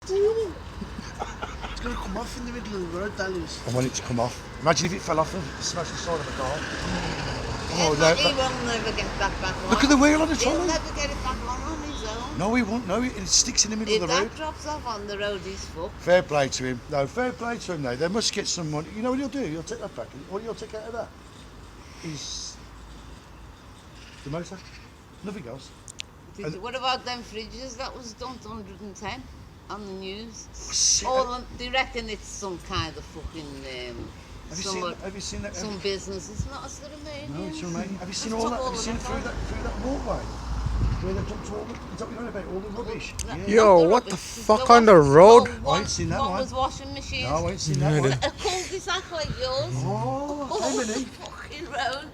It's going to come off in the middle of the road, that is. I want it to come off. Imagine if it fell off and smashed the side of the car. Oh, no, he will never get that back on. Look at the wheel on the He'll trolley. never get it back on his own. No, he won't. No, it sticks in the middle If of the road. that drops off on the road, he's fucked. Fair play to him. No, fair play to him though. They must get some money. You know what he'll do? He'll take that back. What he'll take out of that is the motor. Nothing else. What about them fridges? That was done to 110 on the news. Sick. They reckon it's some kind of fucking... Have you seen that? Some business. It's not a sort of No, it's Romanian. Have you seen Let's all that? talk Have you seen all through that walkway? Where they dumped all the... Is that what you're on about? All the rubbish? Yeah. Yo, what the fuck on the road? I ain't seen that one. One was washing machines. No, I ain't seen that one. A cul-de-sac like yours. Oh, how many? Fucking road.